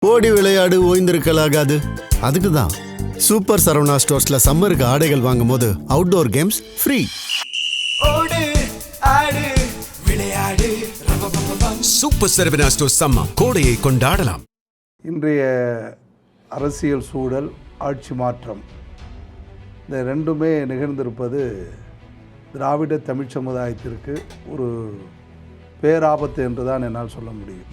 ஓடி விளையாடு ஓய்ந்திருக்கலாகாது. அதுக்கு தான் சூப்பர் சரவணா ஸ்டோர்ஸ்ல சம்மருக்கு ஆடைகள் வாங்கும் போது அவுட்டோர் கேம்ஸ் ஃப்ரீ. ஓடு ஆடு விளையாடு சூப்பர் சரவணா ஸ்டோர்ஸ் சம்மர் கோடையை கொண்டாடலாம். இன்றைய அரசியல் சூழல், ஆட்சி மாற்றம், இந்த ரெண்டுமே நிகழ்ந்திருப்பது திராவிட தமிழ் சமுதாயத்திற்கு ஒரு பேராபத்து என்று தான் என்னால் சொல்ல முடியும்.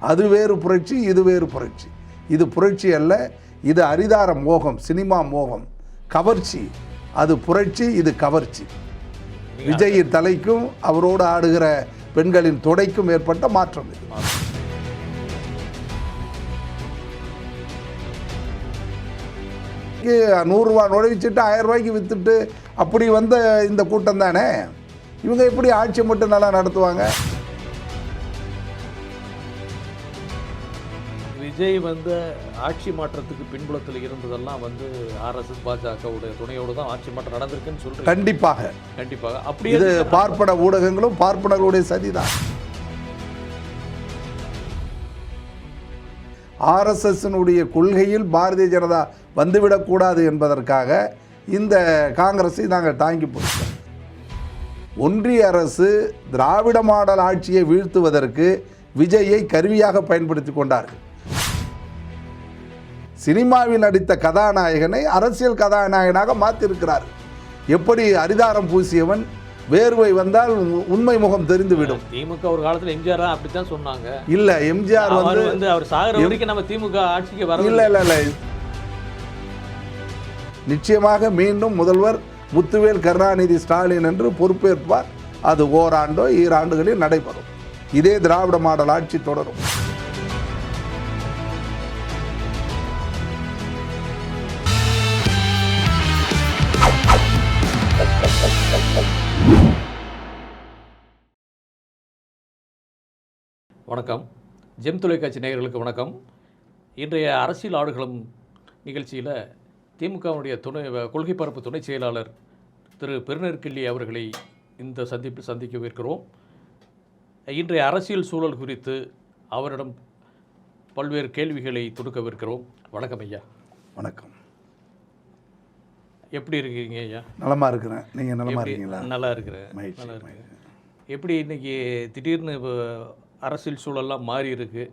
அது வேறு புரட்சி, இது வேறு புரட்சி. இது புரட்சி அல்ல, இது அரிதார மோகம், சினிமா மோகம், கவர்ச்சி. அது புரட்சி, இது கவர்ச்சி. விஜய் தலைக்கும் அவரோடு ஆடுகிற பெண்களின் தொடைக்கும் ஏற்பட்ட மாற்றம் இது. 100 ரூபா நுழைவிச்சுட்டு 1000 ரூபாய்க்கு விற்றுட்டு அப்படி வந்த இந்த கூட்டம் தானே. இவங்க எப்படி ஆட்சி மட்டும் நல்லா நடத்துவாங்க? விஜய் ஆட்சி மாற்றத்துக்கு பின்புலத்தில் இருந்ததெல்லாம் ஆர்எஸ்எஸ் பாஜகவுடைய துணையோடு தான் ஆட்சி மாற்றம் நடந்திருக்குன்னு சொல்றேன். கண்டிப்பாக கண்டிப்பாக அப்படி இது பார்ப்பன ஊடகங்களும் பார்ப்பனர்களுடைய சதிதான். ஆர்எஸ்எஸ்னுடைய கொள்கையில் பாரதிய ஜனதா வந்துவிடக்கூடாது என்பதற்காக இந்த காங்கிரஸை நாங்கள் தாங்கி பிடிச்சோம். ஒன்றிய அரசு திராவிட மாடல் ஆட்சியை வீழ்த்துவதற்கு விஜயை கருவியாக பயன்படுத்தி கொண்டார்கள். சினிமாவில் நடித்த கதாநாயகனை அரசியல் கதாநாயகனாக மாற்றிருக்கிறார்கள். எப்படி அரிதாரம் பூசியவன் வேர்வை வந்தால் உண்மை முகம் தெரிந்துவிடும். திமுக ஒரு காலத்தில் எம்ஜிஆர் அப்படித்தான் சொன்னாங்க. இல்ல, எம்ஜிஆர் அவர் சாகர வரைக்கும் நம்ம திமுக ஆட்சிக்கு வர இல்ல. நிச்சயமாக மீண்டும் முதல்வர் முத்துவேல் கருணாநிதி ஸ்டாலின் என்று பொறுப்பேற்பார். அது ஓராண்டோ ஈராண்டுகளில் நடைபெறும். இதே திராவிட மாடல் ஆட்சி தொடரும். வணக்கம். ஜெம் தொலைக்காட்சி நேயர்களுக்கு வணக்கம். இன்றைய அரசியல் ஆடுகளம் நிகழ்ச்சியில் திமுகவுடைய கொள்கை பரப்பு துணை செயலாளர் திரு பெருநெற்கிள்ளி அவர்களை இந்த சந்திப்பில் சந்திக்கவிருக்கிறோம். இன்றைய அரசியல் சூழல் குறித்து அவரிடம் பல்வேறு கேள்விகளை தொடுக்கவிருக்கிறோம். வணக்கம் ஐயா. வணக்கம். எப்படி இருக்கீங்க ஐயா? நலமாக இருக்கிறேன். நீங்கள் நலமாக இருக்கீங்களா? நல்லா இருக்கிறேன். நல்லா இருக்கு. எப்படி இன்றைக்கி திடீர்னு அரசியல் சூழல்லாம் மாறி இருக்குது.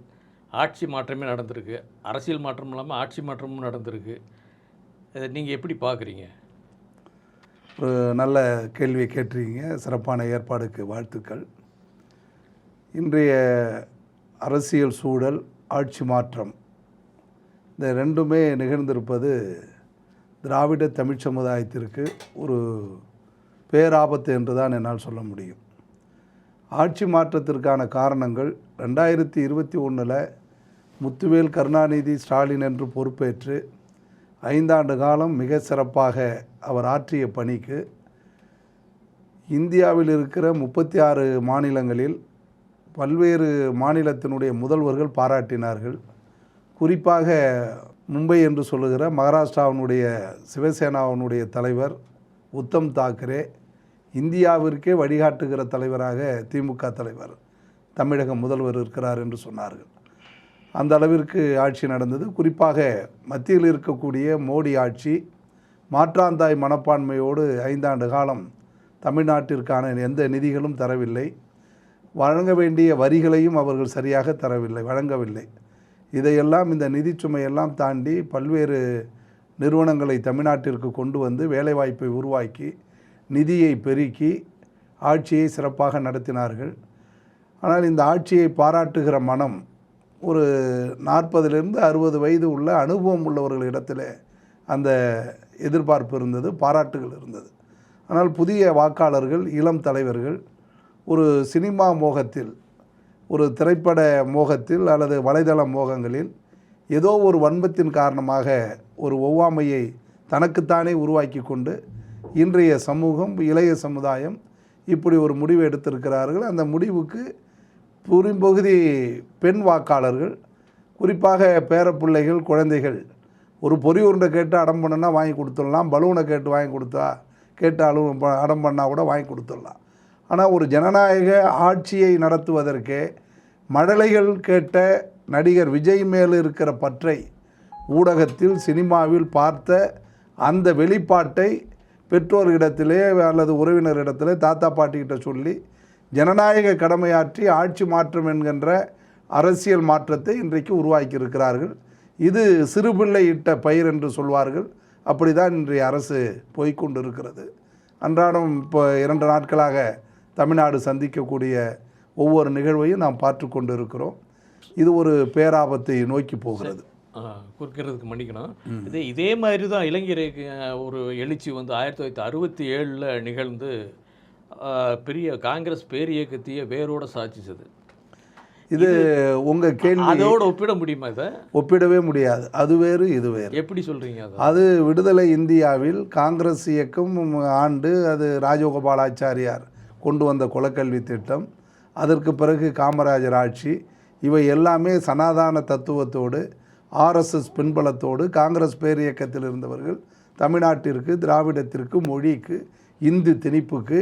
ஆட்சி மாற்றமே நடந்திருக்கு. அரசியல் மாற்றம் இல்லாமல் ஆட்சி மாற்றமும் நடந்திருக்கு. இதை நீங்கள் எப்படி பார்க்குறீங்க? ஒரு நல்ல கேள்வியை கேட்டிருக்கீங்க. சிறப்பான ஏற்பாடுக்கு வாழ்த்துக்கள். இன்றைய அரசியல் சூழல், ஆட்சி மாற்றம், இந்த ரெண்டுமே நிகழ்ந்திருப்பது திராவிட தமிழ் சமுதாயத்திற்கு ஒரு பேராபத்து என்று தான் என்னால் சொல்ல முடியும். ஆட்சி மாற்றத்திற்கான காரணங்கள் 2021 முத்துவேல் கருணாநிதி ஸ்டாலின் என்று பொறுப்பேற்று 5 ஆண்டு காலம் மிக சிறப்பாக அவர் ஆற்றிய பணிக்கு இந்தியாவில் இருக்கிற 36 மாநிலங்களில் பல்வேறு மாநிலத்தினுடைய முதல்வர்கள் பாராட்டினார்கள். குறிப்பாக மும்பை என்று சொல்லுகிற மகாராஷ்டிராவினுடைய சிவசேனாவினுடைய தலைவர் உத்தம் தாக்கரே இந்தியாவிற்கே வழிகாட்டுகிற தலைவராக திமுக தலைவர் தமிழக முதல்வர் இருக்கிறார் என்று சொன்னார்கள். அந்த அளவிற்கு ஆட்சி நடந்தது. குறிப்பாக மத்தியில் இருக்கக்கூடிய மோடி ஆட்சி மாற்றாந்தாய் மனப்பான்மையோடு 5 ஆண்டு காலம் தமிழ்நாட்டிற்கான எந்த நிதிகளும் தரவில்லை. வழங்க வேண்டிய வரிகளையும் அவர்கள் சரியாக வழங்கவில்லை. இதையெல்லாம், இந்த நிதி சுமையெல்லாம் தாண்டி பல்வேறு நிறுவனங்களை தமிழ்நாட்டிற்கு கொண்டு வந்து வேலைவாய்ப்பை உருவாக்கி நிதியை பெருக்கி ஆட்சியை சிறப்பாக நடத்தினார்கள். ஆனால் இந்த ஆட்சியை பாராட்டுகிற மனம் ஒரு 40லிருந்து 60 வயது உள்ள அனுபவம் உள்ளவர்களிடத்தில் அந்த எதிர்பார்ப்பு இருந்தது, பாராட்டுகள் இருந்தது. ஆனால் புதிய வாக்காளர்கள், இளம் தலைவர்கள் ஒரு சினிமா மோகத்தில், ஒரு திரைப்பட மோகத்தில் அல்லது வலைதள மோகங்களில் ஏதோ ஒரு வன்மத்தின் காரணமாக ஒரு ஒவ்வாமையை தனக்குத்தானே உருவாக்கி கொண்டு இன்றைய சமூகம், இளைய சமுதாயம் இப்படி ஒரு முடிவு எடுத்திருக்கிறார்கள். அந்த முடிவுக்கு பெரும்பகுதி பெண் வாக்காளர்கள், குறிப்பாக பேரப்பிள்ளைகள், குழந்தைகள், ஒரு பொறி உருண்டை கேட்டு அடம் பண்ணுன்னா வாங்கி கொடுத்துடலாம், பலூனை கேட்டு வாங்கி கொடுத்தா கேட்டாலும் அடம் பண்ணால் கூட வாங்கி கொடுத்துடலாம். ஆனால் ஒரு ஜனநாயக ஆட்சியை நடத்துவதற்கு மழலைகள் கேட்ட நடிகர் விஜய் மேல் இருக்கிற பற்றை ஊடகத்தில் சினிமாவில் பார்த்த அந்த வெளிப்பாட்டை பெற்றோர்களிடத்திலே அல்லது உறவினரிடத்திலே தாத்தா பாட்டிக்கிட்ட சொல்லி ஜனநாயக கடமையாற்றி ஆட்சி மாற்றம் என்கின்ற அரசியல் மாற்றத்தை இன்றைக்கு உருவாக்கியிருக்கிறார்கள். இது சிறுபிள்ளை இட்ட பயிர் என்று சொல்வார்கள். அப்படி தான் இன்றைய அரசு போய்கொண்டு இருக்கிறது. அன்றாடம் இப்போ 2 நாட்களாக தமிழ்நாடு சந்திக்கக்கூடிய ஒவ்வொரு நிகழ்வையும் நாம் பார்த்து கொண்டு இருக்கிறோம். இது ஒரு பேராபத்தை நோக்கி போகிறது. குறுக்கிறதுக்கு மன்னிக்கணும். இதே மாதிரி தான் இளைஞருக்கு ஒரு எழுச்சி வந்து 1967 நிகழ்ந்து பெரிய காங்கிரஸ் பேரியக்கத்தையே வேரோட சாட்சிச்சது. இது உங்கள் கேள்வி அதோடு ஒப்பிட முடியுமா? இதை ஒப்பிடவே முடியாது. அது வேறு இது வேறு. எப்படி சொல்கிறீங்க? அது விடுதலை இந்தியாவில் காங்கிரஸ் இயக்கம் ஆண்டு அது ராஜகோபாலாச்சாரியார் கொண்டு வந்த குலக்கல்வி திட்டம், அதற்கு பிறகு காமராஜர் ஆட்சி, இவை எல்லாமே சனாதன தத்துவத்தோடு ஆர்எஸ்எஸ் பின்பலத்தோடு காங்கிரஸ் பேரியக்கத்தில் இருந்தவர்கள் தமிழ்நாட்டிற்கு, திராவிடத்திற்கு, மொழிக்கு, இந்து திணிப்புக்கு,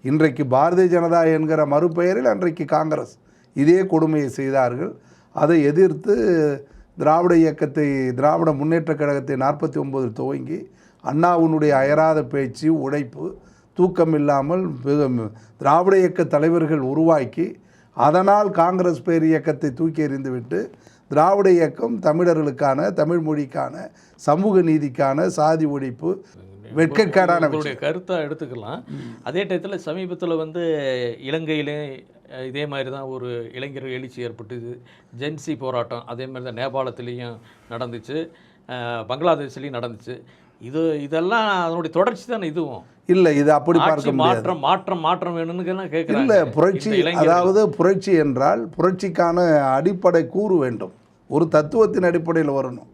இன்றைக்கு பாரதிய ஜனதா என்கிற மறுபெயரில் அன்றைக்கு காங்கிரஸ் இதே கொடுமையை செய்தார்கள். அதை எதிர்த்து திராவிட இயக்கத்தை, திராவிட முன்னேற்றக் கழகத்தை 49 துவங்கி அண்ணாவினுடைய அயராத பேச்சு, உழைப்பு, தூக்கம் இல்லாமல் திராவிட இயக்க தலைவர்கள் உருவாக்கி அதனால் காங்கிரஸ் பேர் இயக்கத்தை தூக்கி எறிந்துவிட்டு திராவிட இயக்கம் தமிழர்களுக்கான, தமிழ் மொழிக்கான, சமூக நீதிக்கான, சாதி ஒழிப்பு, வெட்கக்கேடான கருத்தை எடுத்துக்கலாம். அதே டயத்தில் சமீபத்தில் வந்து இலங்கையிலே இதே மாதிரி தான் ஒரு இளைஞர் எழுச்சி ஏற்பட்டுது. ஜென்சி போராட்டம் அதே மாதிரி தான் நேபாளத்துலேயும் நடந்துச்சு, பங்களாதேஷ்லேயும் நடந்துச்சு. இதெல்லாம் அதனுடைய தொடர்ச்சி தானே இதுவும். இல்லை, இது அப்படி பார்க்க முடியாது. மாற்றம் வேணும்னு கேட்குறேன். இல்லை, புரட்சி, அதாவது புரட்சி என்றால் புரட்சிக்கான அடிப்படை கூறு வேண்டும், ஒரு தத்துவத்தின் அடிப்படையில் வரணும்.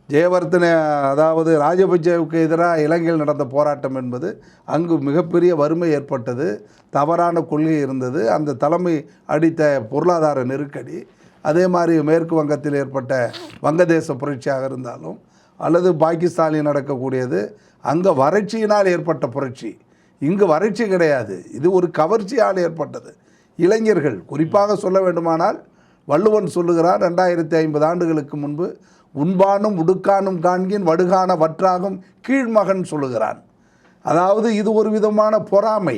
ஜெயவர்தன, அதாவது ராஜபக்சேவுக்கு எதிராக இலங்கையில் நடந்த போராட்டம் என்பது அங்கு மிகப்பெரிய வறுமை ஏற்பட்டது, தவறான கொள்கை இருந்தது, அந்த தலைமை அடித்த பொருளாதார நெருக்கடி. அதே மாதிரி மேற்கு வங்கத்தில் ஏற்பட்ட வங்கதேச புரட்சியாக இருந்தாலும் அல்லது பாகிஸ்தானில் நடக்கக்கூடியது அங்கே வறட்சியினால் ஏற்பட்ட புரட்சி. இங்கு வறட்சி கிடையாது, இது ஒரு கவர்ச்சியால் ஏற்பட்டது. இளைஞர்கள், குறிப்பாக சொல்ல வேண்டுமானால் வள்ளுவன் சொல்லுகிறார், 2050 ஆண்டுகளுக்கு முன்பு உண்பானும் உடுக்கானும் காண்கின் வடுகான வற்றாகும் கீழ்மகன் சொல்லுகிறான். அதாவது இது ஒரு விதமான பொறாமை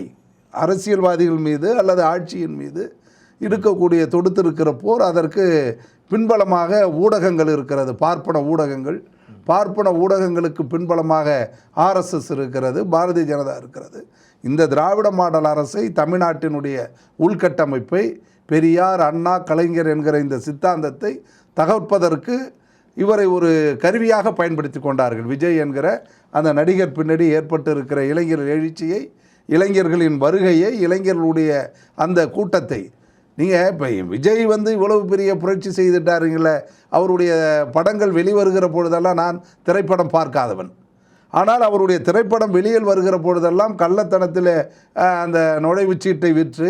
அரசியல்வாதிகள் மீது அல்லது ஆட்சியின் மீது இருக்கக்கூடிய தொடுத்திருக்கிற போர். அதற்கு பின்பலமாக ஊடகங்கள் இருக்கிறது, பார்ப்பன ஊடகங்கள். பார்ப்பன ஊடகங்களுக்கு பின்பலமாக ஆர்எஸ்எஸ் இருக்கிறது, பாரதிய ஜனதா இருக்கிறது. இந்த திராவிட மாடல் அரசை, தமிழ்நாட்டினுடைய உள்கட்டமைப்பை, பெரியார், அண்ணா, கலைஞர் என்கிற இந்த சித்தாந்தத்தை தகர்ப்பதற்கு இவரை ஒரு கருவியாக பயன்படுத்தி கொண்டார்கள். விஜய் என்கிற அந்த நடிகர் பின்னாடி ஏற்பட்டு இருக்கிற இளைஞர் எழுச்சியை, இளைஞர்களின் வருகையை, இளைஞர்களுடைய அந்த கூட்டத்தை. நீங்கள் இப்போ விஜய் வந்து இவ்வளவு பெரிய புரட்சி செய்துட்டாருங்கள, அவருடைய படங்கள் வெளிவருகிற பொழுதெல்லாம் நான் திரைப்படம் பார்க்காதவன். ஆனால் அவருடைய திரைப்படம் வெளியில் வருகிற பொழுதெல்லாம் கள்ளத்தனத்தில் அந்த நுழைவுச்சீட்டை விற்று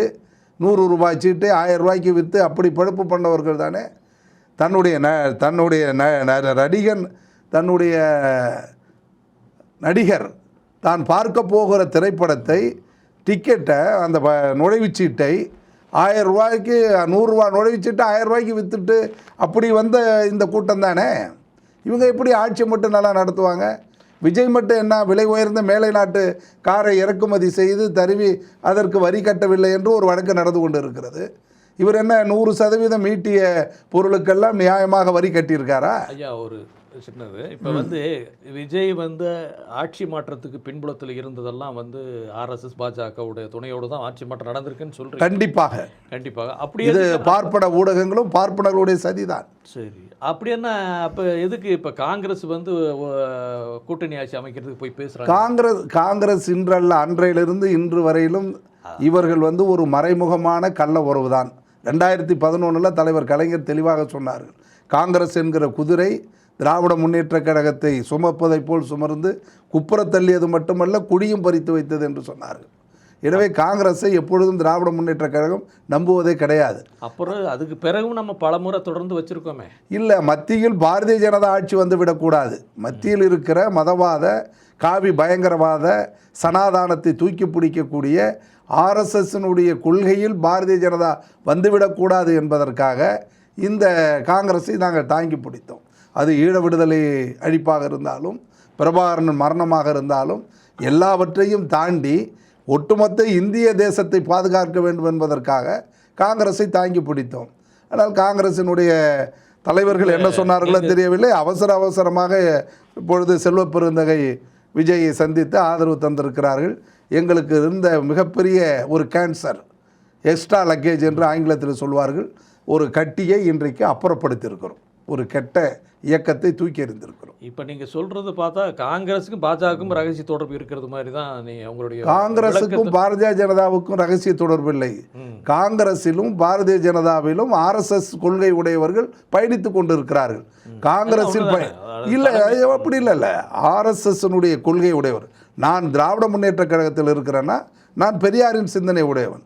100 ரூபாய் சீட்டை 1000 ரூபாய்க்கு விற்று அப்படி பழுப்பு பண்ணவர்கள் தானே. தன்னுடைய நடிகர் தான் பார்க்க போகிற திரைப்படத்தை, டிக்கெட்டை, அந்த நுழைவுச்சீட்டை 1000 ரூபாய்க்கு, 100 ரூபா நுழைவுச்சீட்டை 1000 ரூபாய்க்கு விற்றுட்டு அப்படி வந்த இந்த கூட்டம் தானே. இவங்க எப்படி ஆட்சி மட்டும் நல்லா நடத்துவாங்க? விஜய் மட்டும் என்ன விலை உயர்ந்த மேலை நாட்டு காரை இறக்குமதி செய்து தருவி அதற்கு வரி கட்டவில்லை என்று ஒரு வழக்கு நடந்து கொண்டு இருக்கிறது. இவர் என்ன 100% ஈட்டிய பொருளுக்கெல்லாம் நியாயமாக வரி கட்டியிருக்காரா? ஐயா, ஒரு சின்னது, இப்போ வந்து விஜய் வந்து ஆட்சி மாற்றத்துக்கு பின்புலத்தில் இருந்ததெல்லாம் வந்து ஆர்எஸ்எஸ் பாஜகவுடைய துணையோடு தான் ஆட்சி மாற்றம் நடந்திருக்குன்னு சொல்கிறேன். கண்டிப்பாக அப்படி இது பார்ப்பன ஊடகங்களும் பார்ப்பனர்களுடைய சதிதான். சரி, அப்படி என்ன அப்போ எதுக்கு இப்போ காங்கிரஸ் வந்து கூட்டணி ஆட்சி அமைக்கிறதுக்கு போய் பேசுகிறாங்க? காங்கிரஸ் இன்றல்ல, அன்றையிலிருந்து இன்று வரையிலும் இவர்கள் வந்து ஒரு மறைமுகமான கள்ள உறவு தான். 2011 தலைவர் கலைஞர் தெளிவாக சொன்னார்கள், காங்கிரஸ் என்கிற குதிரை திராவிட முன்னேற்றக் கழகத்தை சுமப்பதை போல் சுமர்ந்து குப்புற தள்ளியது மட்டுமல்ல, குடியும் பறித்து வைத்தது என்று சொன்னார்கள். எனவே காங்கிரஸை எப்பொழுதும் திராவிட முன்னேற்றக் கழகம் நம்புவதே கிடையாது. அப்புறம் அதுக்கு பிறகும் நம்ம பலமுறை தொடர்ந்து வச்சுருக்கோமே. இல்லை, மத்தியில் பாரதிய ஜனதா ஆட்சி வந்து விடக்கூடாது. மத்தியில் இருக்கிற மதவாத, காவி பயங்கரவாத, சனாதானத்தை தூக்கி பிடிக்கக்கூடிய ஆர்எஸ்எஸ்னுடைய கொள்கையில் பாரதிய ஜனதா வந்துவிடக்கூடாது என்பதற்காக இந்த காங்கிரஸை நாங்கள் தாங்கி பிடித்தோம். அது ஈழ விடுதலை அழிப்பாக இருந்தாலும் பிரபாகரன் மரணமாக இருந்தாலும் எல்லாவற்றையும் தாண்டி ஒட்டுமொத்த இந்திய தேசத்தை பாதுகாக்க வேண்டும் என்பதற்காக காங்கிரஸை தாங்கி பிடித்தோம். ஆனால் காங்கிரசினுடைய தலைவர்கள் என்ன சொன்னார்களோ தெரியவில்லை. அவசரமாக இப்பொழுது செல்வ பெருந்தகை விஜயை சந்தித்து ஆதரவு தந்திருக்கிறார்கள். எங்களுக்கு இருந்த மிகப்பெரிய ஒரு கேன்சர், எக்ஸ்ட்ரா லக்கேஜ் என்று ஆங்கிலத்தில் சொல்வார்கள், ஒரு கட்டியை இன்றைக்கு அப்புறப்படுத்தியிருக்கிறோம். ஒரு கெட்ட இயக்கத்தை தூக்கி எறிந்திருக்கிறோம். இப்போ நீங்கள் சொல்கிறது பார்த்தா காங்கிரஸுக்கும் பாஜகவுக்கும் ரகசிய தொடர்பு இருக்கிறது மாதிரி தான் உங்களுடைய காங்கிரஸுக்கும் பாரதிய ஜனதாவுக்கும் ரகசிய தொடர்பு இல்லை. காங்கிரஸிலும் பாரதிய ஜனதாவிலும் ஆர்எஸ்எஸ் கொள்கை உடையவர்கள் பயணித்து கொண்டிருக்கிறார்கள். காங்கிரஸில் இல்லை, அப்படி இல்லை. ஆர்எஸ்எஸ்னுடைய கொள்கை உடையவர். நான் திராவிட முன்னேற்ற கழகத்தில் இருக்கிறேன்னா நான் பெரியாரின் சிந்தனை உடையவன்.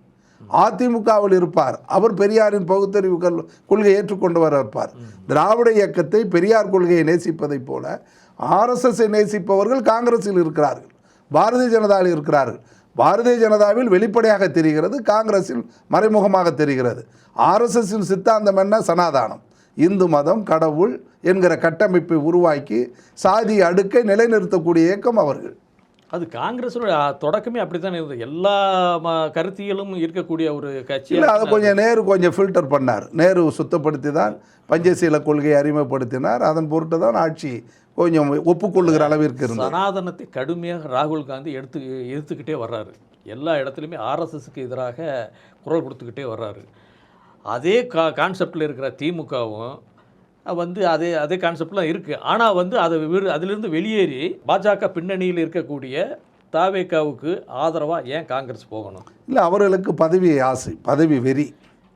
அதிமுகவில் இருப்பார், அவர் பெரியாரின் பகுத்தறிவு கொள்கையை ஏற்றுக்கொண்டவர் இருப்பார். திராவிட இயக்கத்தை பெரியார் கொள்கையை நேசிப்பதைப் போல ஆர்எஸ்எஸ்ஸை நேசிப்பவர்கள் காங்கிரஸில் இருக்கிறார்கள், பாரதிய ஜனதாவில் இருக்கிறார்கள். பாரதிய ஜனதாவில் வெளிப்படையாக தெரிகிறது, காங்கிரஸில் மறைமுகமாக தெரிகிறது. ஆர்எஸ்எஸ்ஸின் சித்தாந்தம் என்ன? சனாதானம், இந்து மதம், கடவுள் என்கிற கட்டமைப்பை உருவாக்கி சாதி அடுக்கை நிலைநிறுத்தக்கூடிய இயக்கம் அவர்கள். அது காங்கிரஸோட தொடக்கமே அப்படி தானே இருந்தது. எல்லா கருத்தியலும் இருக்கக்கூடிய ஒரு கட்சி. இல்லை, அதை கொஞ்சம் ஃபில்டர் பண்ணார். நேரு சுத்தப்படுத்தி தான் பஞ்சசீல கொள்கையை அறிமுகப்படுத்தினார். அதன் பொருட்டு தான் ஆட்சி கொஞ்சம் ஒப்புக்கொள்ளுகிற அளவிற்கு இருந்தது. சனாதனத்தை கடுமையாக ராகுல் காந்தி எதிர்த்துக்கிட்டே வர்றாரு. எல்லா இடத்துலையுமே ஆர்எஸ்எஸ்க்கு எதிராக குரல் கொடுத்துக்கிட்டே வர்றாரு. அதே கான்செப்டில் இருக்கிற திமுகவும் அதே கான்செப்ட்லாம் இருக்குது. ஆனால் அதிலிருந்து வெளியேறி பாஜக பின்னணியில் இருக்கக்கூடிய தாவேகாவுக்கு ஆதரவாக ஏன் காங்கிரஸ் போகணும்? இல்லை, அவர்களுக்கு பதவி ஆசை, பதவி வெறி,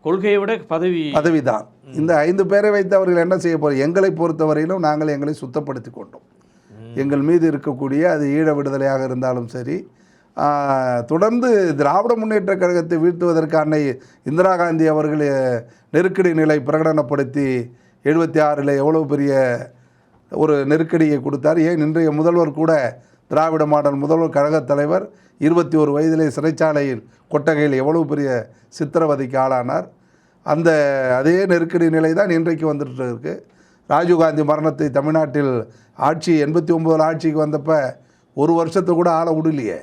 கொள்கையை விட பதவி தான். இந்த 5 பேரை வைத்து அவர்கள் என்ன செய்ய போகிறோம்? எங்களை பொறுத்தவரையிலும் நாங்கள் எங்களை சுத்தப்படுத்தி கொண்டோம். எங்கள் மீது இருக்கக்கூடிய அது ஈழ விடுதலையாக இருந்தாலும் சரி, தொடர்ந்து திராவிட முன்னேற்ற கழகத்தை வீழ்த்துவதற்கான இந்திரா காந்தி அவர்கள் நெருக்கடி நிலை பிரகடனப்படுத்தி 76 எவ்வளோ பெரிய ஒரு நெருக்கடியை கொடுத்தார். ஏன் இன்றைய முதல்வர் கூட திராவிட மாடல் முதல்வர் கழகத் தலைவர் 21 வயதிலே சிறைச்சாலையில் கொட்டகையில் எவ்வளோ பெரிய சித்திரவதைக்கு ஆளானார். அதே நெருக்கடி நிலை தான் இன்றைக்கு வந்துட்டு இருக்கு. ராஜீவ்காந்தி மரணத்தை தமிழ்நாட்டில் 89 ஆட்சிக்கு வந்தப்போ ஒரு வருஷத்தை கூட ஆள விடலையே,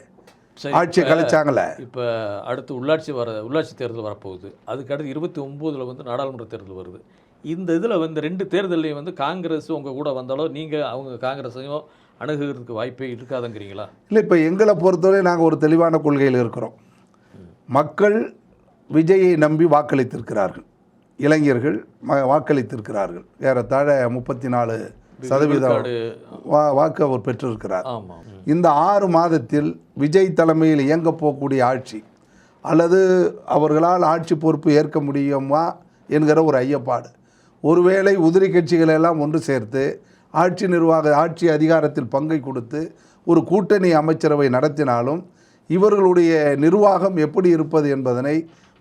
ஆட்சியை கலைச்சாங்களே. இப்போ அடுத்து உள்ளாட்சி தேர்தல் வரப்போகுது. அதுக்கடுத்து 29 நாடாளுமன்ற தேர்தல் வருது. இந்த இதில் 2 தேர்தலையும் காங்கிரஸ் உங்கள் கூட வந்தாலும் நீங்கள் அவங்க காங்கிரஸையும் அணுகுறதுக்கு வாய்ப்பே இருக்காதுங்கிறீங்களா? இல்லை, இப்போ எங்களை பொறுத்தவரை நாங்கள் ஒரு தெளிவான கொள்கையில் இருக்கிறோம். மக்கள் விஜயை நம்பி வாக்களித்திருக்கிறார்கள், இளைஞர்கள் வாக்களித்திருக்கிறார்கள். ஏறத்தாழ 34% வாக்கு அவர் பெற்றிருக்கிறார். இந்த 6 மாதத்தில் விஜய் தலைமையில் இயங்க போகக்கூடிய ஆட்சி அல்லது அவர்களால் ஆட்சி பொறுப்பு ஏற்க முடியுமா என்கிற ஒரு ஐயப்பாடு. ஒருவேளை உதிரி கட்சிகளெல்லாம் ஒன்று சேர்த்து ஆட்சி அதிகாரத்தில் பங்கை கொடுத்து ஒரு கூட்டணி அமைச்சரவை நடத்தினாலும் இவர்களுடைய நிர்வாகம் எப்படி இருப்பது என்பதனை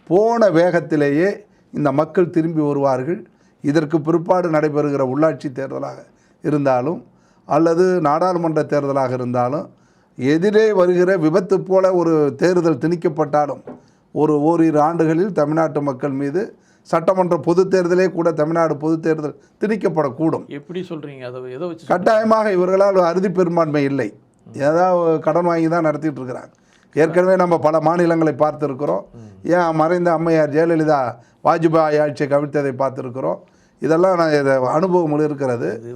போன வேகத்திலேயே இந்த மக்கள் திரும்பி வருவார்கள். இதற்கு பிற்பாடு நடைபெறுகிற உள்ளாட்சி தேர்தலாக இருந்தாலும் அல்லது நாடாளுமன்ற தேர்தலாக இருந்தாலும் எதிரே வருகிற விபத்து போல ஒரு தேர்தல் திணிக்கப்பட்டாலும் ஓரிரு ஆண்டுகளில் தமிழ்நாட்டு மக்கள் மீது சட்டமன்ற பொது தேர்தலே கூட தமிழ்நாடு பொது தேர்தல் திணிக்கப்படக்கூடும். எப்படி சொல்கிறீங்க? அதை எதை வச்சு? கட்டாயமாக இவர்களால் அறுதி பெரும்பான்மை இல்லை, ஏதாவது கடன் வாங்கி தான் நடத்திட்டு இருக்கிறாங்க. ஏற்கனவே நம்ம பல மாநிலங்களை பார்த்துருக்கிறோம். ஏன் மறைந்த அம்மையார் ஜெயலலிதா வாஜ்பாய் ஆட்சியை கவிழ்த்ததை பார்த்துருக்கிறோம். இதெல்லாம் நான் அனுபவங்கள் இருக்கிறது. இது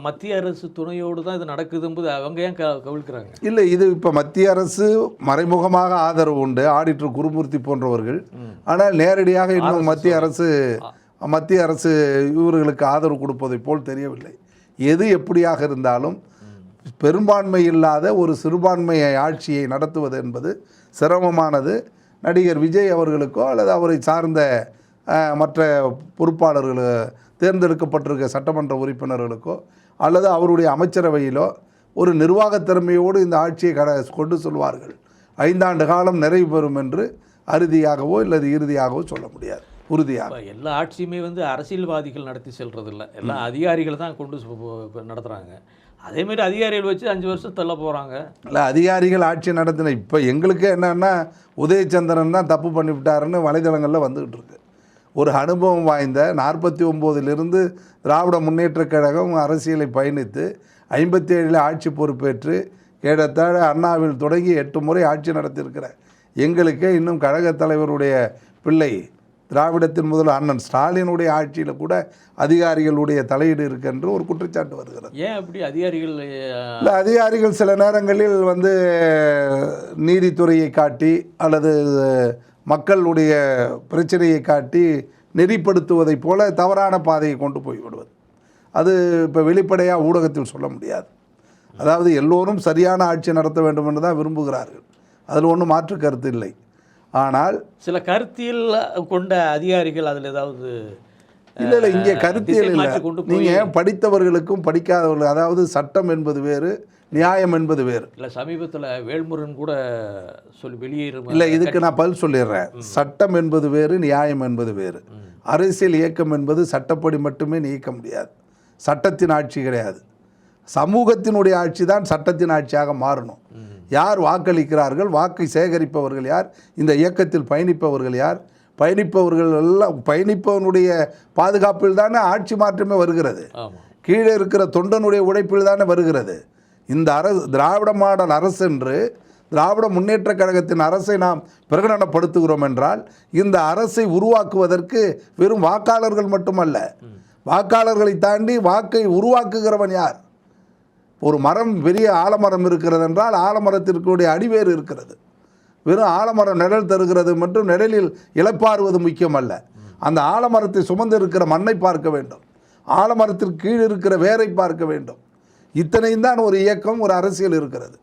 மத்திய அரசு துணையோடு தான் இது நடக்குதும்போது அவங்க ஏன் கவிழ்க்கிறாங்க? இல்லை, இது இப்போ மத்திய அரசு மறைமுகமாக ஆதரவு உண்டு, ஆடிட்டர் குருமூர்த்தி போன்றவர்கள். ஆனால் நேரடியாக இன்னும் மத்திய அரசு இவர்களுக்கு ஆதரவு கொடுப்பதை போல் தெரியவில்லை. எது எப்படியாக இருந்தாலும் பெரும்பான்மை இல்லாத ஒரு சிறுபான்மை ஆட்சியை நடத்துவது என்பது சிரமமானது. நடிகர் விஜய் அவர்களுக்கோ அல்லது அவரை சார்ந்த மற்ற பொறுப்பாளர்கள் தேர்ந்தெடுக்கப்பட்டிருக்க சட்டமன்ற உறுப்பினர்களுக்கோ அல்லது அவருடைய அமைச்சரவையிலோ ஒரு நிர்வாகத் திறமையோடு இந்த ஆட்சியை கொண்டு செல்வார்கள். 5 ஆண்டு காலம் நிறைவு பெறும் என்று அறுதியாகவோ அல்லது இறுதியாகவோ சொல்ல முடியாது. உறுதியாக எல்லா ஆட்சியுமே அரசியல்வாதிகள் நடத்தி செல்றதில்லை, எல்லாம் அதிகாரிகள் தான் கொண்டு நடத்துகிறாங்க. அதேமாரி அதிகாரிகள் வச்சு 5 வருஷம் தள்ள போகிறாங்க. இல்லை, அதிகாரிகள் ஆட்சி நடத்தின இப்போ எங்களுக்கு என்னன்னா உதயச்சந்திரன் தான் தப்பு பண்ணிவிட்டாருன்னு வலைதளங்களில் வந்துக்கிட்டு இருக்கு. ஒரு அனுபவம் வாய்ந்த 49லிருந்து திராவிட முன்னேற்றக் கழகம் அரசியலை பயணித்து 57 ஆட்சி பொறுப்பேற்று ஏறத்தாழ அண்ணாவில் தொடங்கி 8 முறை ஆட்சி நடத்தியிருக்கிற எங்களுக்கே இன்னும் கழகத் தலைவருடைய பிள்ளை திராவிடத்தின் முதல் அண்ணன் ஸ்டாலினுடைய ஆட்சியில் கூட அதிகாரிகளுடைய தலையீடு இருக்குன்று ஒரு குற்றச்சாட்டு வருகிறது. ஏன் அப்படி அதிகாரிகள்? இல்லை, அதிகாரிகள் சில நேரங்களில் நீதித்துறையை காட்டி அல்லது மக்களுடைய பிரச்சனையை காட்டி நெறிப்படுத்துவதைப் போல தவறான பாதையை கொண்டு போய் விடுவது, அது இப்போ வெளிப்படையாக ஊடகத்தில் சொல்ல முடியாது. அதாவது எல்லோரும் சரியான ஆட்சி நடத்த வேண்டும் என்று தான் விரும்புகிறார்கள், அதில் ஒன்றும் மாற்று கருத்து இல்லை. ஆனால் சில கருத்தியல் கொண்ட அதிகாரிகள் அதில் ஏதாவது இல்லை, இங்கே கருத்தியல் இல்லை. நீங்கள் படித்தவர்களுக்கும் படிக்காதவர்கள், அதாவது சட்டம் என்பது வேறு, நியாயம் என்பது வேறு. இல்லை, சமீபத்தில் வேல்முருகன் கூட வெளியேறும். இல்லை, இதுக்கு நான் பதில் சொல்லிடுறேன். சட்டம் என்பது வேறு, நியாயம் என்பது வேறு. அரசியல் இயக்கம் என்பது சட்டப்படி மட்டுமே நீக்க முடியாது, சட்டத்தின் ஆட்சி கிடையாது. சமூகத்தினுடைய ஆட்சி தான் சட்டத்தின் ஆட்சியாக மாறணும். யார் வாக்களிக்கிறார்கள், வாக்கை சேகரிப்பவர்கள் யார், இந்த இயக்கத்தில் பயணிப்பவர்கள் யார், பயணிப்பவர்கள் எல்லாம் பயணிப்பவனுடைய பாதுகாப்பில் தானே ஆட்சி மாற்றமே வருகிறது. கீழே இருக்கிற தொண்டனுடைய உழைப்பில் தானே வருகிறது. இந்த அரசு திராவிட மாடல் அரசு என்று திராவிட முன்னேற்ற கழகத்தின் அரசை நாம் பிரகடனப்படுத்துகிறோம் என்றால் இந்த அரசை உருவாக்குவதற்கு வெறும் வாக்காளர்கள் மட்டுமல்ல, வாக்காளர்களை தாண்டி வாக்கை உருவாக்குகிறவன் யார்? ஒரு மரம், பெரிய ஆலமரம் இருக்கிறது என்றால் ஆலமரத்திற்குடைய அடிவேறு இருக்கிறது. வெறும் ஆலமரம் நிழல் தருகிறது மற்றும் நிழலில் இளைப்பாறுவது முக்கியமல்ல, அந்த ஆலமரத்தை சுமந்து இருக்கிற மண்ணை பார்க்க வேண்டும், ஆலமரத்திற்கு கீழ் இருக்கிற வேரை பார்க்க வேண்டும். இத்தனையும் தான் ஒரு இயக்கம், ஒரு அரசியல் இருக்கிறது.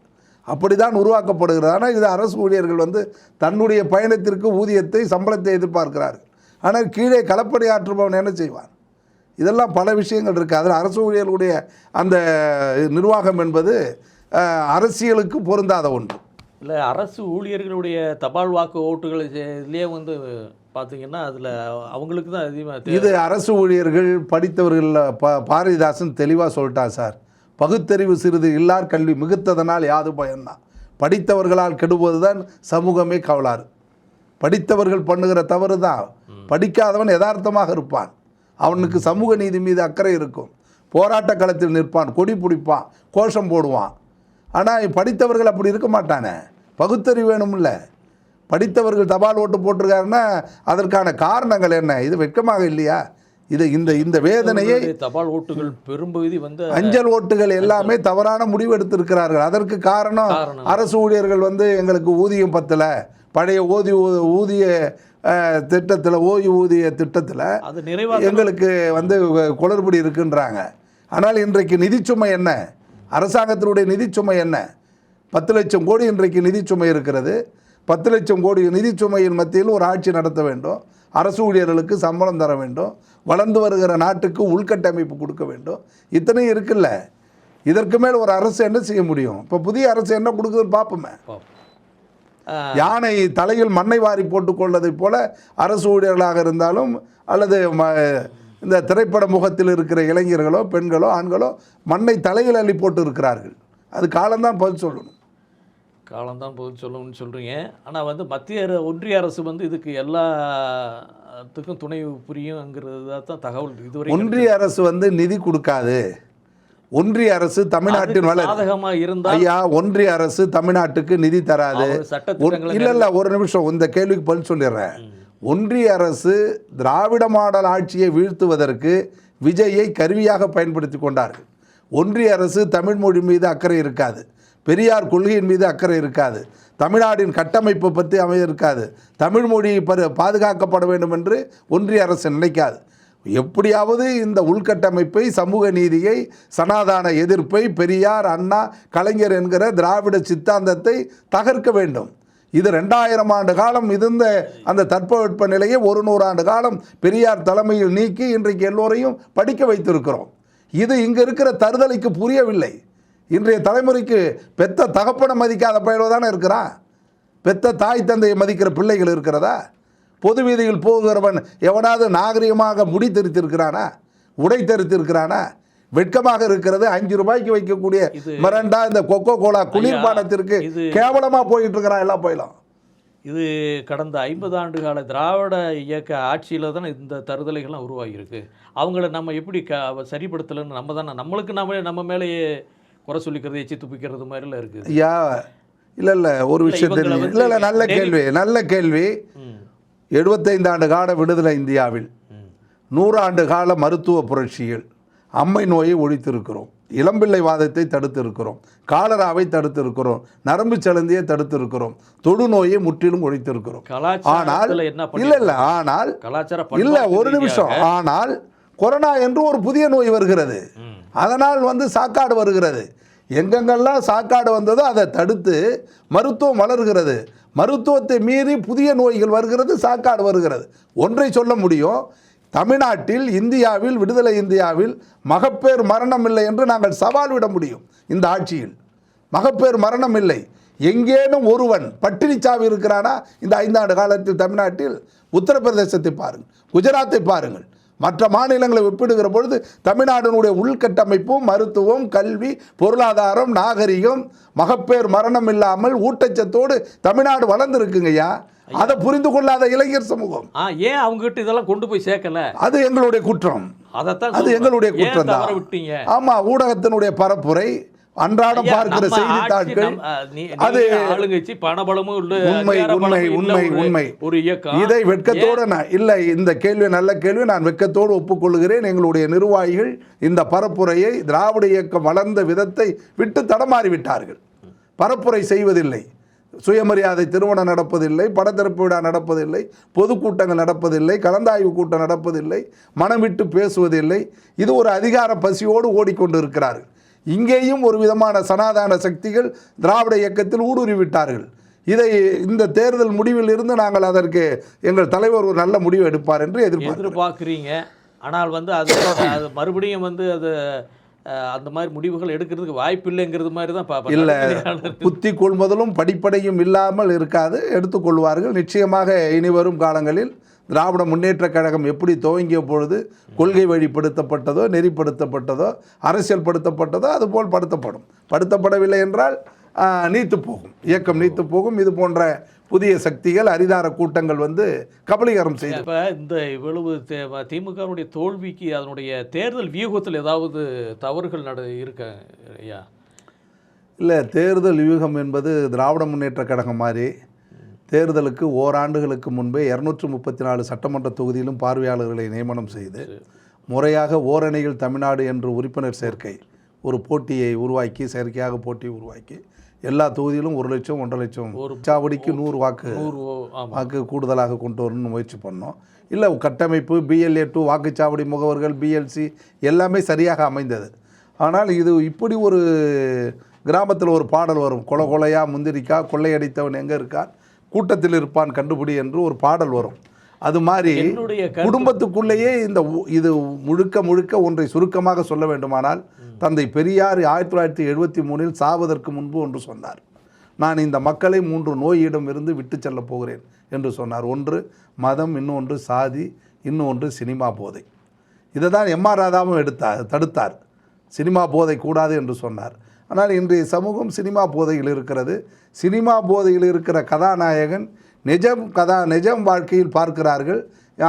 அப்படி தான் உருவாக்கப்படுகிறது. ஆனால் இது அரசு ஊழியர்கள் தன்னுடைய பயணத்திற்கு ஊதியத்தை, சம்பளத்தை எதிர்பார்க்கிறார்கள். ஆனால் கீழே களப்பணி ஆற்றுபவன் என்ன செய்வான்? இதெல்லாம் பல விஷயங்கள் இருக்குது. அதில் அரசு ஊழியர்களுடைய அந்த நிர்வாகம் என்பது அரசியலுக்கு பொருந்தாத ஒன்று. இல்லை, அரசு ஊழியர்களுடைய தபால் வாக்கு ஓட்டுகள் இதுலேயே பார்த்தீங்கன்னா அதில் அவங்களுக்கு தான் அதிகமாக. இது அரசு ஊழியர்கள் படித்தவர்கள். பாரதிதாசன் தெளிவாக சொல்லிட்டான் சார், பகுத்தறிவு சிறிது இல்லார் கல்வி மிகுத்ததனால் யாது பயன்தான், படித்தவர்களால் கெடுவது தான் சமூகமே கவலாறு. படித்தவர்கள் பண்ணுகிற தவறு தான், படிக்காதவன் யதார்த்தமாக இருப்பான், அவனுக்கு சமூக நீதி மீது அக்கறை இருக்கும், போராட்ட களத்தில் நிற்பான், கொடி பிடிப்பான், கோஷம் போடுவான். ஆனால் படித்தவர்கள் அப்படி இருக்க மாட்டானே, பகுத்தறிவு வேணும்ல. படித்தவர்கள் தபால் ஓட்டு போட்டிருக்காருன்னா அதற்கான காரணங்கள் என்ன? இது வெட்கமாக இல்லையா? இது இந்த வேதனையை தபால் ஓட்டுகள் பெரும்பகுதி அஞ்சல் ஓட்டுகள் எல்லாமே தவறான முடிவு எடுத்திருக்கிறார்கள். அதற்கு காரணம் அரசு ஊழியர்கள் எங்களுக்கு ஊதியம் பத்தலை, பழைய ஊதிய திட்டத்தில், ஓய்வூதிய திட்டத்தில் எங்களுக்கு குளறுபடி இருக்குன்றாங்க. ஆனால் இன்றைக்கு நிதிச்சுமை என்ன? அரசாங்கத்தினுடைய நிதிச்சுமை என்ன? 10 லட்சம் கோடி இன்றைக்கு நிதிச்சுமை இருக்கிறது. 10 லட்சம் கோடி நிதிச்சுமையின் மத்தியில் ஒரு ஆட்சி நடத்த வேண்டும், அரசு ஊழியர்களுக்கு சம்பளம் தர வேண்டும், வளர்ந்து வருகிற நாட்டுக்கு உள்கட்டமைப்பு கொடுக்க வேண்டும். இத்தனையும் இருக்குல்ல. இதற்கு மேல் ஒரு அரசு என்ன செய்ய முடியும்? இப்போ புதிய அரசு என்ன கொடுக்குதுன்னு பார்ப்போமே. யானை தலையில் மண்ணை வாரி போட்டுக்கொள்வதை போல அரசு ஊழியர்களாக இருந்தாலும் அல்லது இந்த திரைப்பட முகத்தில் இருக்கிற இளைஞர்களோ பெண்களோ ஆண்களோ மண்ணை தலையில் அள்ளி போட்டு இருக்கிறார்கள். அது காலம்தான் பதில் சொல்லணும். காலம்தான் பதில் சொல்லணும்னு சொல்கிறீங்க. ஆனால் மத்திய ஒன்றிய அரசு இதுக்கு எல்லாத்துக்கும் துணை புரியுங்கிறது தான் தகவல் இதுவரை. ஒன்றிய அரசு நிதி கொடுக்காது. ஒன்றிய அரசு தமிழ்நாட்டின் ஐயா, ஒன்றிய அரசு தமிழ்நாட்டுக்கு நிதி தராது. இல்லை, ஒரு நிமிஷம், இந்த கேள்விக்கு பதில் சொல்லிடுறேன். ஒன்றிய அரசு திராவிட மாடல் ஆட்சியை வீழ்த்துவதற்கு விஜயை கருவியாக பயன்படுத்தி கொண்டார்கள். ஒன்றிய அரசு தமிழ் மொழி மீது அக்கறை இருக்காது, பெரியார் கொள்கையின் மீது அக்கறை இருக்காது, தமிழ்நாட்டின் கட்டமைப்பை பற்றி அமைய இருக்காது, தமிழ் மொழி பாதுகாக்கப்பட வேண்டும் என்று ஒன்றிய அரசு நினைக்காது. எப்படியாவது இந்த உள்கட்டமைப்பை, சமூக நீதியை, சனாதன எதிர்ப்பை, பெரியார், அண்ணா, கலைஞர் என்கிற திராவிட சித்தாந்தத்தை தகர்க்க வேண்டும். இது 2000 ஆண்டு காலம் இருந்த அந்த தட்பவெட்ப நிலையை 100 ஆண்டு காலம் பெரியார் தலைமையில் நீக்கி இன்றைக்கு எல்லோரையும் படிக்க வைத்திருக்கிறோம். இது இங்கே இருக்கிற தருதலைக்கு புரியவில்லை. இன்றைய தலைமுறைக்கு பெத்த தகப்பனை மதிக்காத பயிலோ தானே இருக்கிறான். பெத்த தாய் தந்தையை மதிக்கிற பிள்ளைகள் இருக்கிறதா? பொது வீதியில் போகிறவன் எவனாவது நாகரிகமாக முடி தெரித்திருக்கிறானா, உடை தெரித்திருக்கிறானா? வெட்கமாக இருக்கிறது. 5 ரூபாய்க்கு வைக்கக்கூடிய மிரண்டா இந்த கொக்கோ கோலா குளிர்பானத்திற்கு கேவலமாக போயிட்டு இருக்கிறான் எல்லாம் போயிடலாம். இது கடந்த 50 ஆண்டு கால திராவிட இயக்க ஆட்சியில் தானே இந்த தருதலைகள்லாம் உருவாகியிருக்கு. அவங்கள நம்ம எப்படி சரிப்படுத்தலைன்னு நம்மளுக்கு நம்ம மேலேயே குறை சொல்லிக்கிறது, எச்சி துப்பிக்கிறது மாதிரிலாம் இருக்குது. ஐயா இல்லை ஒரு விஷயம் தெரியும். இல்லை நல்ல கேள்வி. 75 ஆண்டு கால விடுதலை இந்தியாவில் 100 ஆண்டு கால மருத்துவ புரட்சியில் அம்மை நோயை ஒழித்திருக்கிறோம், இளம்பிள்ளை வாதத்தை தடுத்திருக்கிறோம், காலராவை தடுத்திருக்கிறோம், நரம்பு சலந்தியை தடுத்திருக்கிறோம், தொடுநோயை முற்றிலும் ஒழித்திருக்கிறோம். ஆனால் ஒரு நிமிஷம், ஆனால் கொரோனா என்று ஒரு புதிய நோய் வருகிறது. அதனால் சாக்காடு வருகிறது. எங்கெங்கெல்லாம் சாக்காடு வந்ததோ அதை தடுத்து மருத்துவம் வளர்கிறது. மருத்துவத்தை மீறி புதிய நோய்கள் வருகிறது, சாக்காடு வருகிறது. ஒன்றை சொல்ல முடியும், தமிழ்நாட்டில் இந்தியாவில் விடுதலை இந்தியாவில் மகப்பேறு மரணம் இல்லை என்று நாங்கள் சவால் விட முடியும். இந்த ஆட்சியில் மகப்பேறு மரணம் இல்லை. எங்கேனும் ஒருவன் பட்டினி சாவி இருக்கிறானா இந்த 5 ஆண்டு காலத்தில்? தமிழ்நாட்டில் உத்தரப்பிரதேசத்தை பாருங்கள், குஜராத்தை பாருங்கள். மற்ற மாநிலங்களை ஒப்பிடுகிற பொழுது தமிழ்நாட்டினுடைய உள்கட்டமைப்பும் மருத்துவம், கல்வி, பொருளாதாரம், நாகரிகம், மகப்பேறு மரணம் இல்லாமல் ஊட்டச்சத்தோடு தமிழ்நாடு வளர்ந்துருக்குங்கய்யா. அதை புரிந்து கொள்ளாத இளைஞர் சமூகம் ஏன் அவங்க கிட்ட இதெல்லாம் கொண்டு போய் சேர்க்கல? அது எங்களுடைய குற்றம். அது எங்களுடைய குற்றம் தான். ஆமா, ஊடகத்தினுடைய பரப்புரை, அன்றாடம் பார்க்கிற செய்தித்தாட்கள், அது ஆளுங்கட்சி பணபலமும் உண்மை. இதை வெட்கத்தோடு இல்லை, இந்த கேள்வி நல்ல கேள்வி, நான் வெட்கத்தோடு ஒப்புக்கொள்கிறேன். எங்களுடைய நிர்வாகிகள் இந்த பரப்புரையை, திராவிட இயக்கம் வளர்ந்த விதத்தை விட்டு தடமாறிவிட்டார்கள். பரப்புரை செய்வதில்லை, சுயமரியாதை திருமணம் நடப்பதில்லை, படத்திறப்பு விழா நடப்பதில்லை, பொதுக்கூட்டங்கள் நடப்பதில்லை, கலந்தாய்வு கூட்டம் நடப்பதில்லை, மனம் விட்டு பேசுவதில்லை. இது ஒரு அதிகார பசியோடு ஓடிக்கொண்டு இருக்கிறார்கள். இங்கேயும் ஒரு விதமான சனாதன சக்திகள் திராவிட இயக்கத்தில் ஊடுருவிவிட்டார்கள். இதை இந்த தேர்தல் முடிவில் இருந்து நாங்கள் அதற்கு எங்கள் தலைவர் ஒரு நல்ல முடிவு எடுப்பார் என்று எதிர்பார்க்குறீங்க. ஆனால் அது மறுபடியும் அது அந்த மாதிரி முடிவுகள் எடுக்கிறதுக்கு வாய்ப்பு இல்லைங்கிறது மாதிரி தான் இல்லை. புத்தி கொள்முதலும் படிப்படையும் இல்லாமல் இருக்காது, எடுத்துக்கொள்வார்கள் நிச்சயமாக. இனி வரும் காலங்களில் திராவிட முன்னேற்றக் கழகம் எப்படி துவங்கிய பொழுது கொள்கை வழிப்படுத்தப்பட்டதோ, நெறிப்படுத்தப்பட்டதோ, அரசியல் படுத்தப்பட்டதோ அதுபோல் படுத்தப்படவில்லை என்றால் நீத்து போகும், இயக்கம் நீத்து போகும். இது போன்ற புதிய சக்திகள், அரிதார கூட்டங்கள் கபலீகரம் செய்யும். இப்போ இந்த இவ்வளவு திமுகவுடைய தோல்விக்கு அதனுடைய தேர்தல் வியூகத்தில் ஏதாவது தவறுகள் இருக்க ஐயா? இல்லை, தேர்தல் வியூகம் என்பது திராவிட முன்னேற்ற கழகம் மாதிரி தேர்தலுக்கு ஓராண்டுகளுக்கு முன்பே 234 சட்டமன்ற தொகுதியிலும் பார்வையாளர்களை நியமனம் செய்து முறையாக ஓரணியில் தமிழ்நாடு என்று உறுப்பினர் சேர்க்கை ஒரு போட்டியை உருவாக்கி, செயற்கையாக போட்டியை உருவாக்கி எல்லா தொகுதியிலும் 1 லட்சம் 1.5 லட்சம் சாவடிக்கு 100 வாக்கு கூடுதலாக கொண்டு வரணும்னு முயற்சி பண்ணோம். இல்லை, கட்டமைப்பு, BLA2 வாக்குச்சாவடி முகவர்கள், BLC எல்லாமே சரியாக அமைந்தது. ஆனால் இது இப்படி ஒரு கிராமத்தில் ஒரு பாடல் வரும், கொலையா முந்திரிக்கா, கொள்ளையடித்தவன் எங்கே இருக்கான், கூட்டத்தில் இருப்பான் கண்டுபிடி என்று ஒரு பாடல் வரும். அது மாதிரி குடும்பத்துக்குள்ளேயே இது முழுக்க ஒன்றை சுருக்கமாக சொல்ல வேண்டுமானால், தந்தை பெரியார் 1973 சாவதற்கு முன்பு ஒன்று சொன்னார். நான் இந்த மக்களை 3 நோயிடம் இருந்து விட்டு செல்ல போகிறேன் என்று சொன்னார். ஒன்று மதம், இன்னொன்று சாதி, இன்னொன்று சினிமா போதை. இதை தான் MR ராதாவும் தடுத்தார். சினிமா போதை கூடாது என்று சொன்னார். ஆனால் இன்றைய சமூகம் சினிமா போதையில் இருக்கிறது. சினிமா போதையில் இருக்கிற கதாநாயகன் நிஜம் வாழ்க்கையில் பார்க்கிறார்கள்.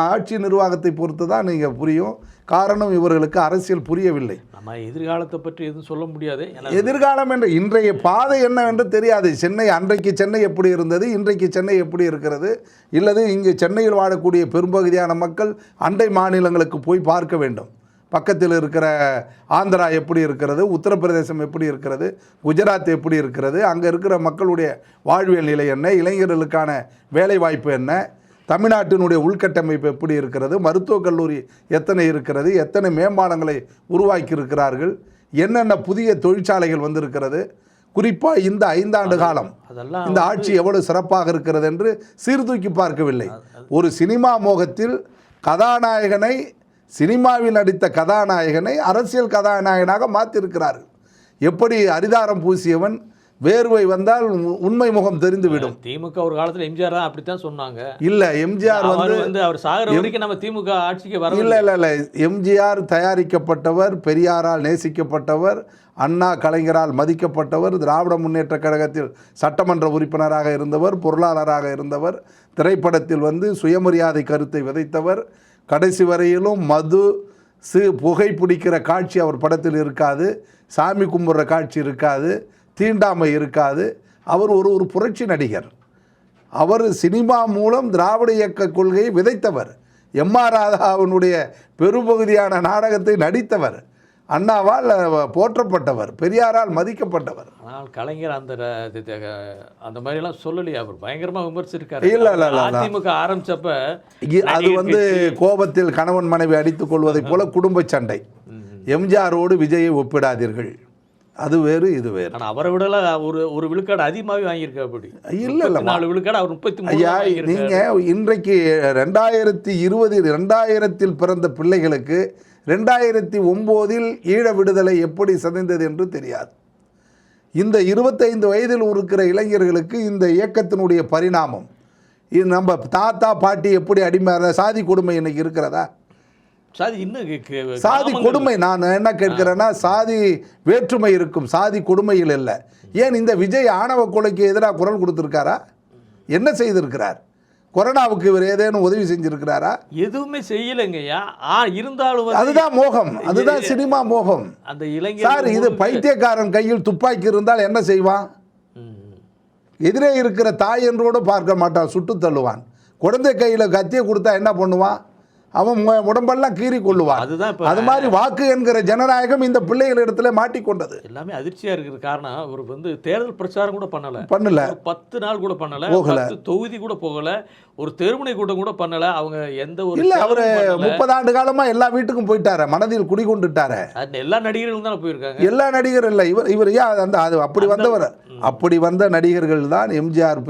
ஆட்சி நிர்வாகத்தை பொறுத்து தான் நீங்கள் புரியும். காரணம், இவர்களுக்கு அரசியல் புரியவில்லை. நம்ம எதிர்காலத்தை பற்றி எதுவும் சொல்ல முடியாது. எதிர்காலம் என்ற இன்றைய பாதை என்னவென்று தெரியாது. அன்றைக்கு சென்னை எப்படி இருந்தது, இன்றைக்கு சென்னை எப்படி இருக்கிறது, இல்லது இங்கு சென்னையில் வாழக்கூடிய பெரும்பகுதியான மக்கள் அண்டை மாநிலங்களுக்கு போய் பார்க்க வேண்டும். பக்கத்தில் இருக்கிற ஆந்திரா எப்படி இருக்கிறது, உத்தரப்பிரதேசம் எப்படி இருக்கிறது, குஜராத் எப்படி இருக்கிறது, அங்கே இருக்கிற மக்களுடைய வாழ்வியல் நிலை என்ன, இளைஞர்களுக்கான வேலைவாய்ப்பு என்ன, தமிழ்நாட்டினுடைய உள்கட்டமைப்பு எப்படி இருக்கிறது, மருத்துவக் கல்லூரி எத்தனை இருக்கிறது, எத்தனை மேம்பாலங்களை உருவாக்கி இருக்கிறார்கள், என்னென்ன புதிய தொழிற்சாலைகள் வந்திருக்கிறது, குறிப்பாக இந்த 5 ஆண்டு காலம் இந்த ஆட்சி எவ்வளவு சிறப்பாக இருக்கிறது என்று சீர்தூக்கி பார்க்கவில்லை. ஒரு சினிமா மோகத்தில் கதாநாயகனை, சினிமாவில் நடித்த கதாநாயகனை அரசியல் கதாநாயகனாக மாற்றிருக்கிறார்கள். எப்படி அரிதாரம் பூசியவன் வேர்வை வந்தால் உண்மை முகம் தெரிந்துவிடும். திமுக ஒரு காலத்துல எம்ஜிஆர் தான் அப்படித்தான் சொன்னாங்க. இல்ல எம்ஜிஆர் வந்து அவர் சாகர வரைக்கும் நம்ம திமுக ஆட்சிக்கு வர இல்ல எம்ஜிஆர் தயாரிக்கப்பட்டவர், பெரியாரால் நேசிக்கப்பட்டவர், அண்ணா கலைஞரால் மதிக்கப்பட்டவர், திராவிட முன்னேற்ற கழகத்தில் சட்டமன்ற உறுப்பினராக இருந்தவர், பொருளாளராக இருந்தவர், திரைப்படத்தில் சுயமரியாதை கருத்தை விதைத்தவர். கடைசி வரையிலும் மது புகை பிடிக்கிற காட்சி அவர் படத்தில் இருக்காது, சாமி கும்பிட்ற காட்சி இருக்காது, தீண்டாமை இருக்காது. அவர் ஒரு புரட்சி நடிகர். அவர் சினிமா மூலம் திராவிட இயக்க கொள்கையை விதைத்தவர். எம்.ஆர். ராதாவினுடைய பெரும்பகுதியான நாடகத்தை நடித்தவர். அண்ணாவால் போற்றப்பட்டவர், பெரியாரால் மதிக்கப்பட்டவர். ஆனால் கலைஞர் அந்த மாதிரிலாம் சொல்லலையே, அவர் பயங்கரமாக விமர்சிச்சிருக்காரு. இல்லை அதிமுக ஆரம்பிச்சப்ப அது கோபத்தில் கணவன் மனைவி அடித்துக் கொள்வதைப் போல குடும்ப சண்டை. எம்ஜிஆரோடு விஜயை ஒப்பிடாதீர்கள், அது வேறு இது வேறு. ஆனால் அவரை விடல ஒரு விழுக்காடு அதிகமாகவே வாங்கியிருக்க. அப்படி இல்லை 4 விழுக்காடு, அவர் 33. ஐயா, நீங்கள் இன்றைக்கு 2020 பிறந்த பிள்ளைகளுக்கு 2009 ஈழ விடுதலை எப்படி சிதைந்தது என்று தெரியாது. இந்த 25 வயதில் இருக்கிற இளைஞர்களுக்கு இந்த இயக்கத்தினுடைய பரிணாமம், நம்ம தாத்தா பாட்டி எப்படி அடிமை சாதி கொடுமை இன்னைக்கு இருக்கிறதா? சாதி கொடுமை, நான் என்ன கேட்கிறேன்னா, சாதி வேற்றுமை இருக்கும், சாதி கொடுமையில் இல்லை. ஏன் இந்த விஜய் ஆணவ கொலைக்கு எதிராக குரல் கொடுத்திருக்காரா? என்ன செய்திருக்கிறார்? கொரோனாவுக்கு இவர் ஏதேனும் உதவி செஞ்சிருக்கிறாரா? எதுவுமே செய்யலைங்கய்யா. இருந்தாலும் அதுதான் மோகம், அதுதான் சினிமா மோகம். அந்த இளைஞர் சார், இது பைத்தியக்காரன் கையில் துப்பாக்கி இருந்தால் என்ன செய்வான்? எதிரே இருக்கிற தாய் என்றோடு பார்க்க மாட்டான், சுட்டு தள்ளுவான். குழந்தை கையில் கத்தியை கொடுத்தா என்ன பண்ணுவான்? அவன் உடம்பெல்லாம் கீறி கொள்ளுவான். அது மாதிரி வாக்கு என்கிற ஜனநாயகம் இந்த பிள்ளைகள் இடத்துல மாட்டிக்கொண்டது. எல்லாமே அதிர்ச்சியா இருக்கிற காரணம், அவர் தேர்தல் பிரச்சாரம் கூட பண்ணல 10 நாள் கூட பண்ணல, 10 தொகுதி கூட போகல, ஒரு தெருமுனை கூட்டம் கூட பண்ணல. அவங்க எந்த ஒரு இல்ல, அவரு 30 ஆண்டு காலமா எல்லா வீட்டுக்கும் போயிட்டாரு, மனதில் குடிகொண்டுட்டாரு. எல்லா நடிகர்களும் தான் போயிருக்காங்க. எல்லா நடிகர் இல்ல, இவர் அது அப்படி வந்தவர். அப்படி வந்த நடிகர்கள் தான் எம்ஜிஆர்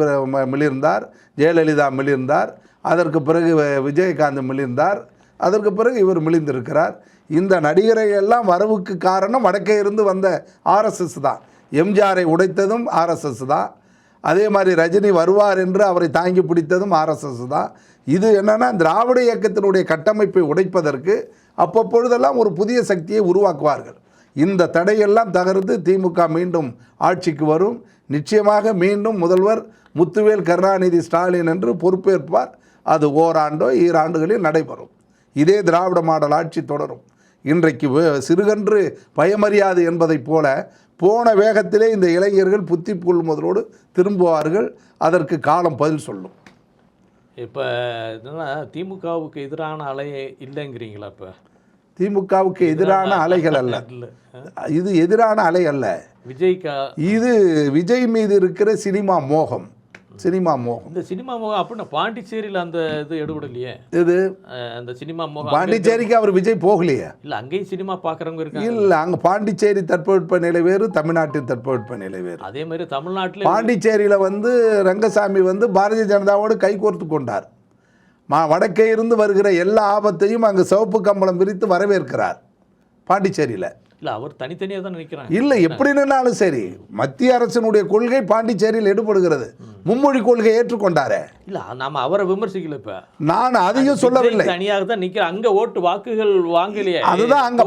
மிளிர்ந்தார், ஜெயலலிதா மிளிர்ந்தார், அதற்கு பிறகு விஜயகாந்த் மிளிர்ந்தார், அதற்கு பிறகு இவர் மிளிர்ந்திருக்கிறார். இந்த நடிகரை எல்லாம் வரவுக்கு காரணம் வடக்கே இருந்து வந்த ஆர்எஸ்எஸ் தான். எம்ஜிஆரை உடைத்ததும் ஆர்எஸ்எஸ் தான். அதே மாதிரி ரஜினி வருவார் என்று அவரை தாங்கி பிடித்ததும் ஆர்எஸ்எஸ் தான். இது என்னன்னா, திராவிட இயக்கத்தினுடைய கட்டமைப்பை உடைப்பதற்கு அப்பப்பொழுதெல்லாம் ஒரு புதிய சக்தியை உருவாக்குவார்கள். இந்த தடையெல்லாம் தகர்த்து திமுக மீண்டும் ஆட்சிக்கு வரும். நிச்சயமாக மீண்டும் முதல்வர் முத்துவேல் கருணாநிதி ஸ்டாலின் என்று பொறுப்பேற்பார். அது ஓராண்டோ ஈராண்டுகளில் நடைபெறும். இதே திராவிட மாடல் ஆட்சி தொடரும். இன்றைக்கு சிறுகன்று பயமறியாது என்பதைப் போல போன வேகத்திலே இந்த இளைஞர்கள் புத்தி கொள்வதோடு திரும்புவார்கள். அதற்கு காலம் பதில் சொல்லும். இப்போ என்னன்னா, திமுகவுக்கு எதிரான அலை இல்லைங்கிறீங்களா? இப்போ திமுகவுக்கு எதிரான அலைகள் அல்ல, இது எதிரான அலை அல்ல. இது விஜய் மீது இருக்கிற சினிமா மோகம். இந்த சினிமா மோகம் அப்படின்னா பாண்டிச்சேரியில் அந்த இது எடுபடலையே. இது அந்த சினிமா மோகம் பாண்டிச்சேரிக்கு அவர் விஜய் போகலையே. இல்லை, அங்கேயும் சினிமா பார்க்குறவங்க இருக்காங்க. இல்லை, அங்கே பாண்டிச்சேரி தட்பவெட்ப நிலை வேறு, தமிழ்நாட்டின் தட்பவெட்ப நிலை வேறு. அதே மாதிரி தமிழ்நாட்டில் பாண்டிச்சேரியில் ரங்கசாமி பாரதிய ஜனதாவோடு கைகோர்த்து கொண்டார். வடக்கே இருந்து வருகிற எல்லா ஆபத்தையும் அங்கே சிவப்பு கம்பளம் விரித்து வரவேற்கிறார் பாண்டிச்சேரியில். இல்லை, அவர் தனித்தனியாக தான் நினைக்கிறாங்க. இல்லை, எப்படி நின்னாலும் சரி, மத்திய அரசினுடைய கொள்கை பாண்டிச்சேரியில் எடுபடுகிறது. மும்மொழி கொள்கை ஏற்றுக்கொண்டாரே. இல்லை, நாம அவரை விமர்சிக்கல. இப்போ நான் அதையும் சொல்லவில்லை, தனியாக தான் நிற்கிறேன். அங்கே ஓட்டு வாக்குகள் வாங்கலையே. அதுதான் அங்கே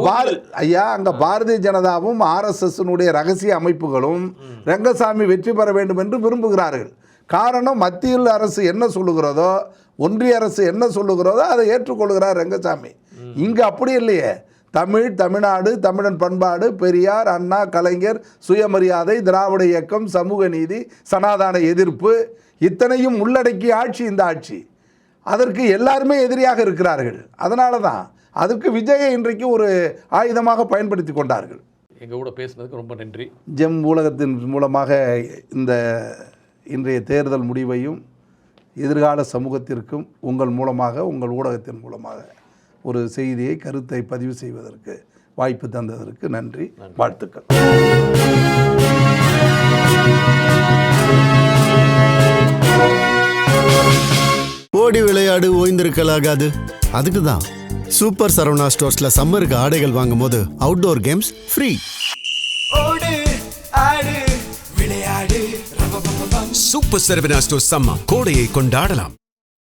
பாரதிய ஜனதாவும் ஆர்எஸ்எஸ்னுடைய ரகசிய அமைப்புகளும் ரங்கசாமி வெற்றி பெற வேண்டும் என்று விரும்புகிறார்கள். காரணம், மத்தியில் அரசு என்ன சொல்லுகிறதோ, ஒன்றிய அரசு என்ன சொல்லுகிறதோ அதை ஏற்றுக்கொள்கிறார் ரங்கசாமி. இங்கே அப்படி இல்லையே. தமிழ்நாடு, தமிழன் பண்பாடு, பெரியார், அண்ணா, கலைஞர், சுயமரியாதை, திராவிட இயக்கம், சமூக நீதி, சனாதன எதிர்ப்பு, இத்தனையும் உள்ளடக்கிய ஆட்சி இந்த ஆட்சி. அதற்கு எல்லாருமே எதிரியாக இருக்கிறார்கள். அதனால தான் அதுக்கு விஜயை இன்றைக்கு ஒரு ஆயுதமாக பயன்படுத்தி கொண்டார்கள். எங்கள் கூட பேசுனதுக்கு ரொம்ப நன்றி. ஜெம் ஊடகத்தின் மூலமாக இந்த இன்றைய தேர்தல் முடிவையும் எதிர்கால சமூகத்திற்கும் உங்கள் மூலமாக, உங்கள் ஊடகத்தின் மூலமாக ஒரு செய்தியை, கருத்தை பதிவு செய்வதற்கு வாய்ப்பு தந்ததற்கு நன்றி, வாழ்த்துக்கள். ஓடி விளையாடு, ஓய்ந்திருக்கலாகாது. அதுக்கு தான் சூப்பர் சரவணா ஸ்டோர்ஸ்ல சம்மருக்கு ஆடைகள் வாங்கும் போது அவுட்டோர் கேம்ஸ் ஃப்ரீ. ஓடு ஆடு விளையாடு. சூப்பர் சரவணா ஸ்டோர்ஸ் சம்மர் கோடையை கொண்டாடலாம்.